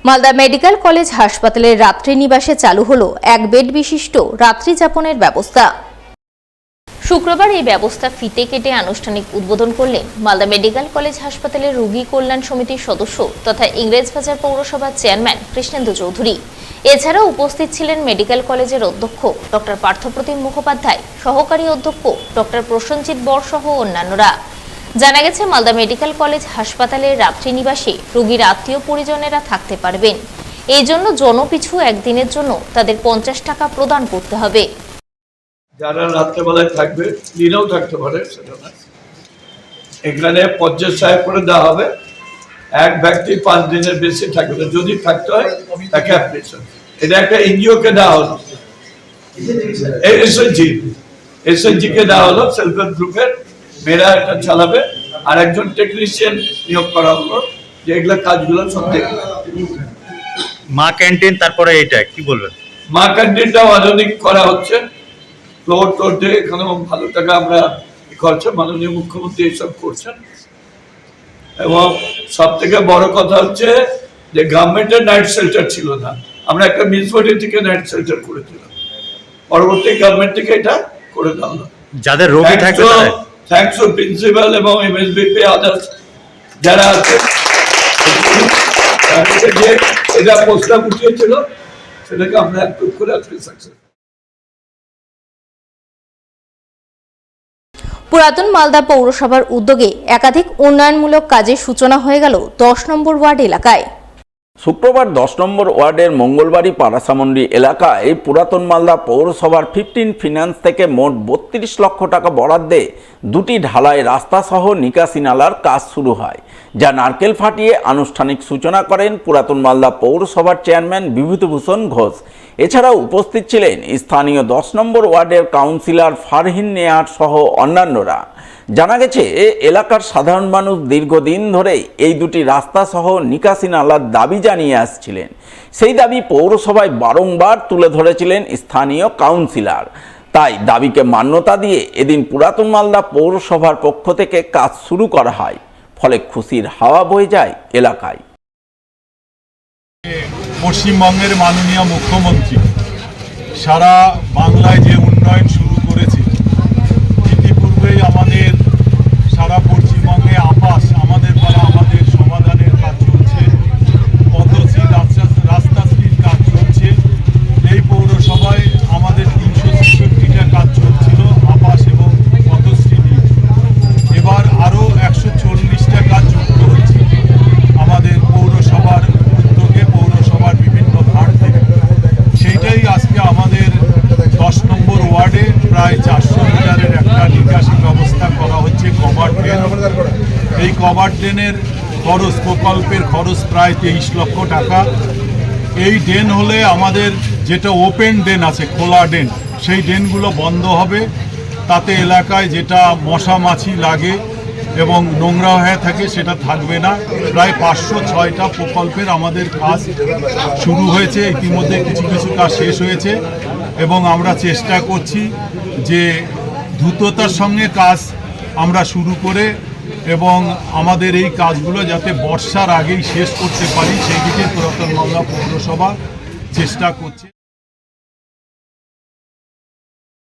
Malda medical college হাসপাতালের রাত্রি নিবাসে চালু হলো এক বেড বিশিষ্ট রাত্রি যাপনের ব্যবস্থা। শুক্রবার এই ব্যবস্থা ফিতে কেটে আনুষ্ঠানিক উদ্বোধন করলেন মালদা মেডিকেল কলেজ হাসপাতালের রোগী কল্যাণ সমিতির সদস্য তথা ইংরেজবাজার পৌরসভার চেয়ারম্যান কৃষ্ণেন্দু চৌধুরী। এছাড়াও উপস্থিত ছিলেন মেডিকেল কলেজের অধ্যক্ষ ডক্টর পার্থপ্রতিম মুখোপাধ্যায়, সহকারী অধ্যক্ষ ডক্টর প্রসেনজিৎ বর সহ অন্যান্যরা। জানা গেছে, মালদা মেডিকেল কলেজ হাসপাতালের রাত্রি নিবাসে রোগীর আত্মীয় পরিজনেরা থাকতে পারবেন। এই জন্য জনপিছু একদিনের জন্য তাদের 50 টাকা প্রদান করতে হবে। যারা রাত্রেবেলায় থাকবে, দিনেও থাকতে পারে, সেটা না। এখানে 50 টাকা করে দেওয়া হবে। এক ব্যক্তি 5 দিনের বেশি থাকবে, যদি থাকতে হয় তাকে অ্যাপ্লিকেশন। এটা একটা এনজিও কে দেওয়া হলো, এসএনজি কে দেওয়া হলো, সেলফ হেল্প গ্রুপের মেয়েরা এটা চালাবে। আর একজন টেকনিশিয়ান নিয়োগ করা হলো যে এগুলো কাজগুলো সব দেখবে। মা ক্যান্টিন, তারপরে এটা কি বলবেন? মা ক্যান্টিনটাও আধুনিক করা হচ্ছে, ফ্লোর টোর দিয়ে এখানেও ভালো টাকা আমরা করছে, মাননীয় মুখ্যমন্ত্রী এইসব করছেন। এবং সব থেকে বড় কথা হচ্ছে যে গভর্নমেন্টের নাইট শেল্টার ছিল না, আমরা একটা মিউনিসিপালিটি থেকে নাইট শেল্টার করেছিলাম, পরবর্তী গভর্নমেন্ট থেকে এটা করে দেওয়া হলো। যাদের রোগী থাকবে থ্যাঙ্কস টু প্রিন্সিপাল এবং এমএসবিপি আদার্স যারা আছে, যে এটা প্রস্তাব উঠিয়েছিল সেটাকে আমরা অ্যাপ্রুভ করে আজকে সাকসেস। পুরাতন মালদা পৌরসভার উদ্যোগে একাধিক উন্নয়নমূলক কাজের সূচনা হয়ে গেল 10 নম্বর ওয়ার্ড এলাকায়। শুক্রবার 10 নম্বর ওয়ার্ডের মঙ্গলবাড়ি পাড়াসামন্ডি এলাকায় পুরাতন মালদা পৌরসভার 15 ফিন্যান্স থেকে মোট 32 লক্ষ টাকা বরাদ্দে দুটি ঢালাই রাস্তা সহ নিকাশি নালার কাজ শুরু হয়, যা নারকেল ফাটিয়ে আনুষ্ঠানিক সূচনা করেন পুরাতন মালদা পৌরসভার চেয়ারম্যান বিভূতিভূষণ ঘোষ। এছাড়াও উপস্থিত ছিলেন স্থানীয় 10 নম্বর ওয়ার্ডের কাউন্সিলর ফারহিন নেয়ার সহ অন্যান্যরা। জানা গেছে, এলাকার সাধারণ মানুষ দীর্ঘদিন ধরেই এই দুটি রাস্তা সহ নিকাশি নালার দাবি জানিয়ে আসছিলেন। সেই দাবি পৌরসভায় বারংবার তুলে ধরেছিলেন স্থানীয় কাউন্সিলর। তাই দাবিকে মান্যতা দিয়ে এদিন পুরাতন মালদা পৌরসভার পক্ষ থেকে কাজ শুরু করা হয়, ফলে খুশির হাওয়া বয়ে যায় এলাকায়। পশ্চিমবঙ্গের মাননীয় মুখ্যমন্ত্রী সারা বাংলায় যে উন্নয়ন শুরু করেছে, ইতিপূর্বেই আমাদের সারা পশ্চিমবঙ্গে আবাস, আমাদের পাড়া আমাদের সমাধানের কাজ চলছে, পথশ্রী রাস্তাশ্রীর কাজ চলছে। এই পৌরসভায় আমাদের 366টা কাজ চলছিল আবাস এবং পথশ্রী নিয়ে। এবার আরও 140টা কাজ যুক্ত হচ্ছে আমাদের পৌরসভার উদ্যোগে, পৌরসভার বিভিন্ন ভাগ থেকে। সেইটাই আজকে আমাদের 10 নম্বর ওয়ার্ডে প্রায় 400 মিটারের একটা নিকাশি ব্যবস্থা করা হচ্ছে, কভার ড্রেন। এই কভার ড্রেনের খরচ, প্রকল্পের খরচ প্রায় 23 লক্ষ টাকা। এই ড্রেন হলে আমাদের যেটা ওপেন ড্রেন আছে, খোলা ড্রেন, সেই ড্রেনগুলো বন্ধ হবে। তাতে এলাকায় যেটা মশা মাছি লাগে এবং নোংরা হয়ে থাকে সেটা থাকবে না। প্রায় 506টা প্রকল্পের আমাদের কাজ শুরু হয়েছে, ইতিমধ্যে কিছু কিছু কাজ শেষ হয়েছে এবং আমরা চেষ্টা করছি যে দ্রুততার সঙ্গে কাজ আমরা শুরু করে এবং আমাদের এই কাজগুলো যাতে বর্ষার আগেই শেষ করতে পারি, সেই দিকে পুরাতন মালদা পৌরসভা চেষ্টা করছে।